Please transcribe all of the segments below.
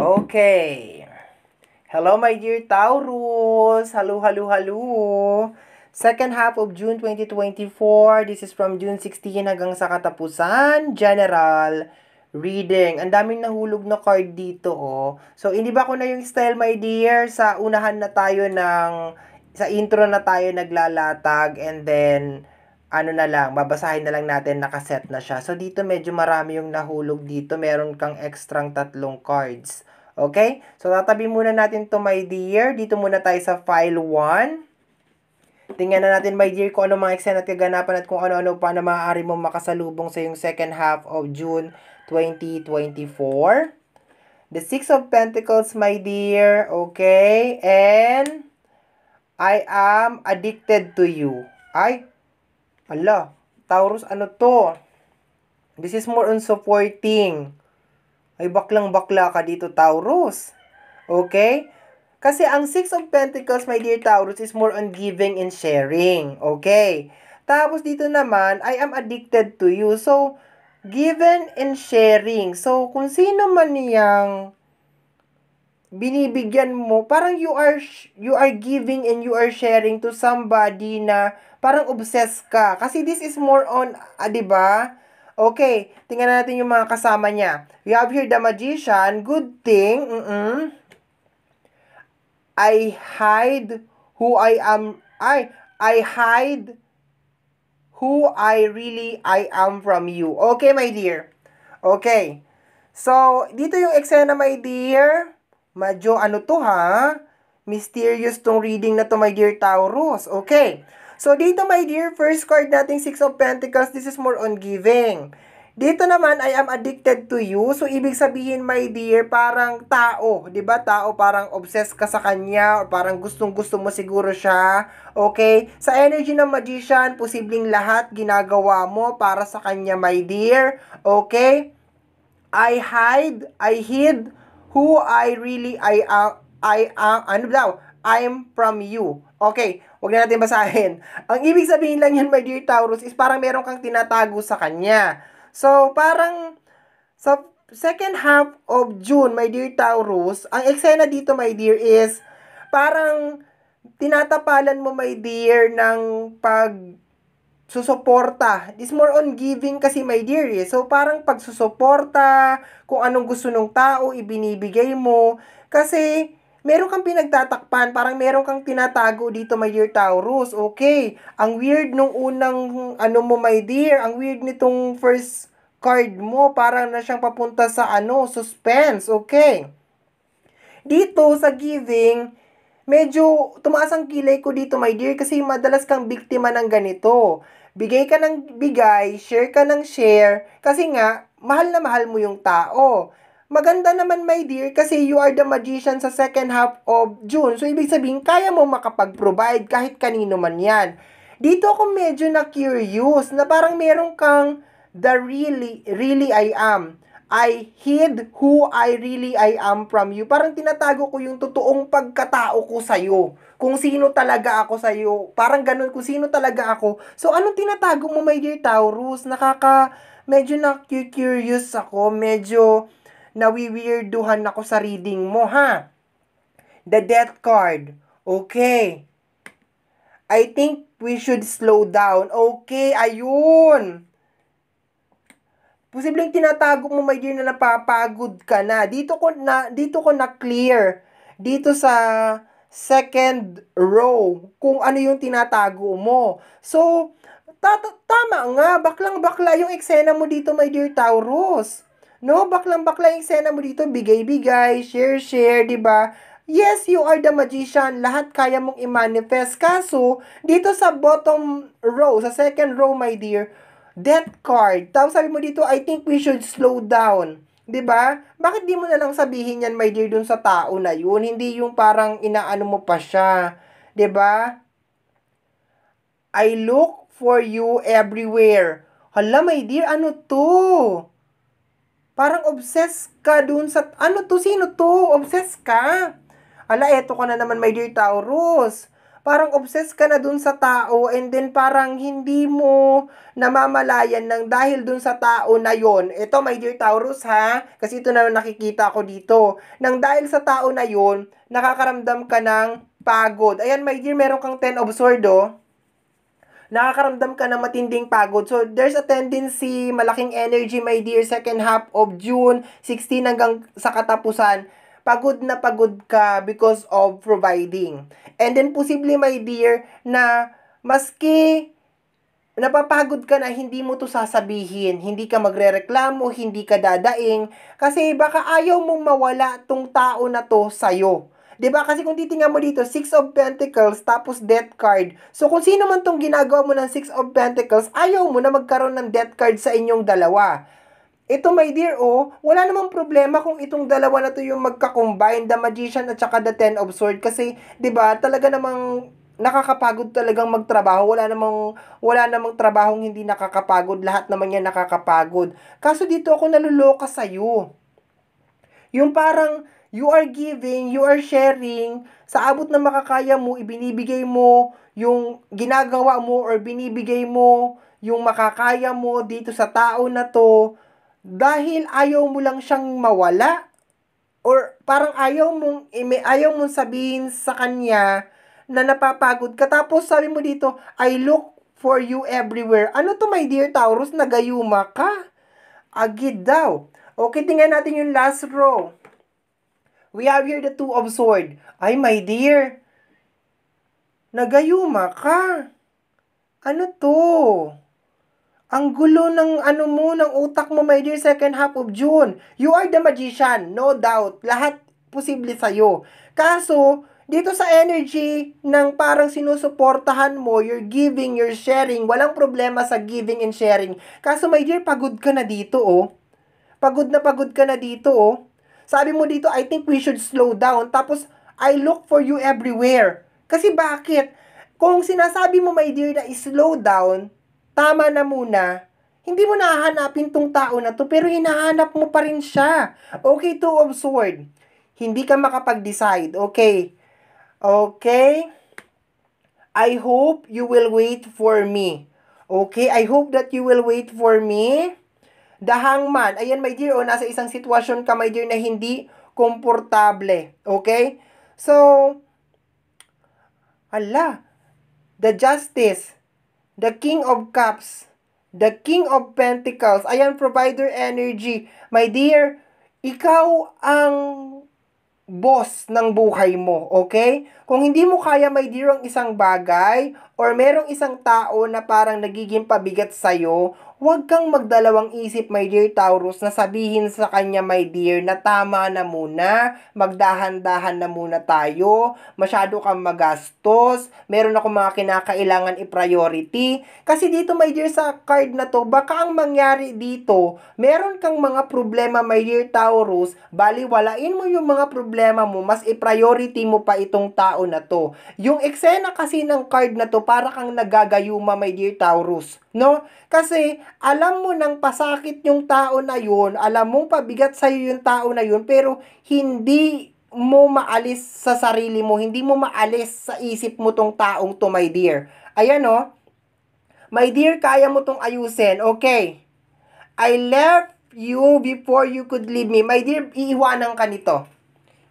Okay. Hello, my dear Taurus. Hello, hello, hello. Second half of June 2024. This is from June 16 hanggang sa katapusan. General reading. Ang daming nahulog na card dito, oh. So, hindi ba ko na yung style, my dear? Sa unahan na tayo sa intro na tayo naglalatag and then ano na lang, babasahin na lang natin, nakaset na siya. So, dito medyo marami yung nahulog dito. Meron kang extrang 3 cards. Okay? So, tatabi muna natin to, my dear. Dito muna tayo sa file 1. Tingnan na natin, my dear, kung ano mga eksena at kaganapan at kung ano-ano pa na maaari mo makasalubong sa yung second half of June 2024. The Six of Pentacles, my dear. Okay? And I am addicted to you. Ay, ala, Taurus, ano to? This is more on supporting. Ay, baklang-bakla ka dito, Taurus. Okay? Kasi ang Six of Pentacles, my dear Taurus, is more on giving and sharing. Okay? Tapos dito naman, I am addicted to you. So, given and sharing. So, kung sino man niyang binibigyan mo, parang you are giving and you are sharing to somebody na parang obsessed ka. Kasi this is more on, 'di ba? Okay, tingnan natin yung mga kasama niya. We have here the Magician. Good thing. I hide who I am. I hide who I am from you. Okay, my dear. Okay. So, dito yung eksena, my dear. Medyo ano to, ha? Mysterious tong reading na to, my dear Taurus. Okay. So, dito, my dear, first card nating Six of Pentacles, this is more on giving. Dito naman, I am addicted to you. So, ibig sabihin, my dear, parang tao. 'Di ba? Tao, parang obsessed ka sa kanya or parang gustong-gusto mo siguro siya. Okay? Sa energy ng Magician, posibleng lahat ginagawa mo para sa kanya, my dear. Okay? I hid who I'm from you. Okay, wag na natin basahin. Ang ibig sabihin lang yan, my dear Taurus, is parang meron kang tinatago sa kanya. So, parang sa second half of June, my dear Taurus, ang eksena dito, my dear, is parang tinatapalan mo, my dear, ng susuporta. It's more on giving kasi, my dear, eh. So, parang pagsusuporta, kung anong gusto ng tao, ibinibigay mo. Kasi, meron kang pinagtatakpan, parang meron kang tinatago dito, my dear Taurus. Okay. Ang weird nung unang, mo, my dear, ang weird nitong first card mo, parang na siyang papunta sa, suspense. Okay. Dito, sa giving, medyo tumaas ang kilay ko dito, my dear, kasi madalas kang biktima ng ganito. Bigay ka ng bigay, share ka ng share, kasi nga, mahal na mahal mo yung tao. Maganda naman, my dear, kasi you are the Magician sa second half of June. So, ibig sabihin, kaya mo makapag-provide kahit kanino man yan. Dito ako medyo na-curious, na parang meron kang the really I am. I hid who I am from you. Parang tinatago ko yung totoong pagkatao ko sa'yo. Kung sino talaga ako sa'yo. Parang ganun, kung sino talaga ako. So, anong tinatago mo, my dear Taurus? Medyo na-curious ako. Medyo nawiwirduhan ako sa reading mo, ha? The Death card. Okay. I think we should slow down. Okay, ayun. Posibleng tinatago mo, my dear, na napapagod ka na. Dito ko na clear. Dito sa second row, kung ano yung tinatago mo. So, tama nga, baklang-bakla yung eksena mo dito, my dear Taurus. No, baklang-bakla yung eksena mo dito, bigay-bigay, share-share, 'di ba? Yes, you are the Magician. Lahat kaya mong i-manifest. Kaso, dito sa bottom row, sa second row, my dear, Death card. Tapos sabi mo dito, I think we should slow down. 'Di ba? Bakit di mo na lang sabihin yan, my dear, dun sa tao na yun? Hindi yung parang inaano mo pa siya. 'Di ba? I look for you everywhere. Hala, my dear, ano to? Parang obsessed ka dun sa... Ano to? Sino to? Obsessed ka? Hala, eto ka na naman, my dear Taurus. parang obsessed ka na dun sa tao and then parang hindi mo namamalayan ng dahil dun sa tao na yon. Ito, my dear Taurus ha, kasi ito na nakikita ko dito. Nang dahil sa tao na yon, nakakaramdam ka ng pagod. Ayan, my dear, meron kang 10 of Swords, oh. Nakakaramdam ka ng matinding pagod. So, there's a tendency, malaking energy, my dear, second half of June, 16 hanggang sa katapusan, pagod na pagod ka because of providing. And then, posibly, my dear, na maski napapagod ka na, hindi mo to sasabihin, hindi ka magrereklamo, hindi ka dadaing, kasi baka ayaw mong mawala tong tao na to sa'yo. 'Di ba? Kasi kung titingnan mo dito, Six of Pentacles, tapos Death card. So, kung sino man tong ginagawa mo ng Six of Pentacles, ayaw mo na magkaroon ng Death card sa inyong dalawa. Ito, my dear, oh, wala namang problema kung itong dalawa na to yung magka-combine, the Magician at saka the Ten of Swords. Kasi, 'di ba, talaga namang nakakapagod talagang magtrabaho. Wala namang trabahong hindi nakakapagod. Lahat naman yan nakakapagod. Kaso dito ako naluloka sa'yo. Yung parang you are giving, you are sharing, sa abot na makakaya mo, ibinibigay mo yung ginagawa mo or binibigay mo yung makakaya mo dito sa tao na to dahil ayaw mo lang siyang mawala or parang ayaw mong sabihin sa kanya na napapagod ka. Tapos sabi mo dito, I look for you everywhere. Ano to, my dear Taurus? Nagayuma ka? Agid daw. Okay, tingnan natin yung last row. We have here the Two of Swords. Ay, my dear, nagayuma ka. Ano to? Ang gulo ng ng utak mo, my dear, second half of June. You are the Magician, no doubt. Lahat posible sa'yo. Kaso, dito sa energy ng parang sinusuportahan mo, you're giving, you're sharing, walang problema sa giving and sharing. Kaso, my dear, pagod ka na dito, oh. Pagod ka na dito, oh. Sabi mo dito, I think we should slow down. Tapos, I look for you everywhere. Kasi bakit? Kung sinasabi mo, my dear, na slow down, tama na muna, hindi mo nahahanapin tong tao na to, pero hinahanap mo pa rin siya. Okay, Two of Swords. Hindi ka makapag-decide. Okay. Okay? I hope you will wait for me. Okay? I hope that you will wait for me. The Hangman. Ayan, my dear, nasa isang sitwasyon ka, my dear, na hindi komportable. Okay? So, the Justice, the King of Cups, the King of Pentacles. Ayan, provider energy. My dear, ikaw ang boss ng buhay mo, okay? Kung hindi mo kaya, my dear, ang isang bagay or merong isang tao na parang nagiging pabigat sa'yo, huwag kang magdalawang isip, my dear Taurus, na sabihin sa kanya, my dear, na tama na muna, magdahan-dahan na muna tayo, masyado kang magastos, meron ako mga kinakailangan i-priority. Kasi dito, my dear, sa card na to, baka ang mangyari dito, meron kang mga problema, my dear Taurus, baliwalain mo yung mga problema mo, mas i-priority mo pa itong tao na to. Yung eksena kasi ng card na to, para kang nagagayuma, my dear Taurus, no? Kasi, alam mo nang pasakit yung tao na yun, alam mong pabigat sa'yo yung tao na yun, pero hindi mo maalis sa sarili mo, hindi mo maalis sa isip mo tong taong to, my dear. Ayan, no? My dear, kaya mo tong ayusin. Okay. I left you before you could leave me. My dear, iiwanan ka nito.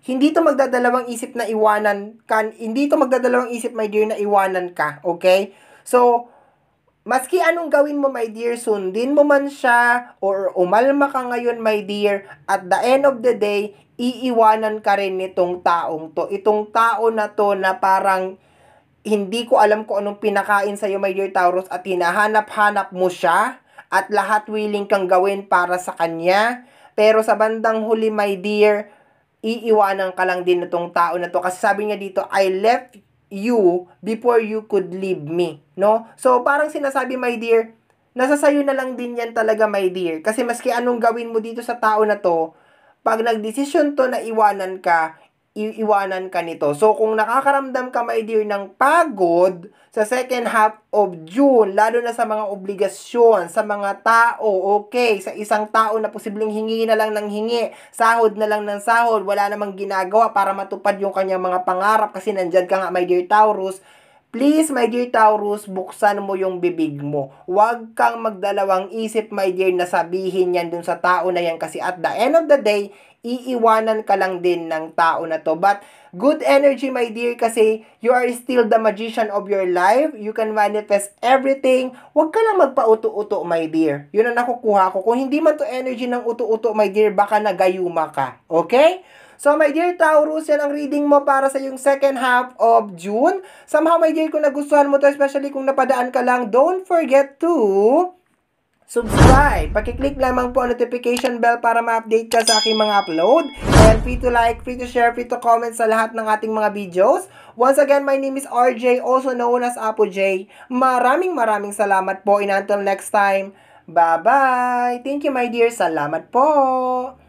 Hindi to magdadalawang isip na iwanan ka. Hindi to magdadalawang isip, my dear, na iwanan ka. Okay? So, maski anong gawin mo, my dear, sundin mo man siya or umalma ka ngayon, my dear, at the end of the day, iiwanan ka rin nitong taong to. Itong tao na to na parang hindi ko alam kung anong pinakain sa'yo, my dear Taurus, at hinahanap-hanap mo siya at lahat willing kang gawin para sa kanya. Pero sa bandang huli, my dear, iiwanan ka lang din itong tao na to. Kasi sabi niya dito, I left you before you could leave me, no? So, parang sinasabi, my dear, nasa sayo na lang din yan talaga, my dear. Kasi maski anong gawin mo dito sa tao na to, pag nagdesisyon to na iwanan ka, iiwanan ka nito. So, kung nakakaramdam ka, my dear, ng pagod sa second half of June, lalo na sa mga obligasyon, sa mga tao, okay, sa isang tao na posibleng hingi na lang ng hingi, sahod na lang ng sahod, wala namang ginagawa para matupad yung kanyang mga pangarap kasi nandyan ka nga, my dear Taurus, Please, my dear Taurus, buksan mo yung bibig mo. Huwag kang magdalawang isip, my dear, na sabihin yan dun sa tao na yan kasi at the end of the day, iiwanan ka lang din ng tao na to. But good energy, my dear, kasi you are still the magician of your life. You can manifest everything. Huwag ka lang magpa-uto-uto, my dear. Yun ang nakukuha ko. Kung hindi man to energy ng uto-uto, my dear, baka nagayuma ka. Okay? So, my dear Taurus, yan ang reading mo para sa yung second half of June. Somehow, my dear, kung nagustuhan mo to, especially kung napadaan ka lang, don't forget to subscribe. Pakiclick lamang po ang notification bell para ma-update ka sa aking mga upload. And free to like, free to share, free to comment sa lahat ng ating mga videos. Once again, my name is RJ, also known as Apo J. Maraming salamat po. And until next time, bye-bye. Thank you, my dear. Salamat po.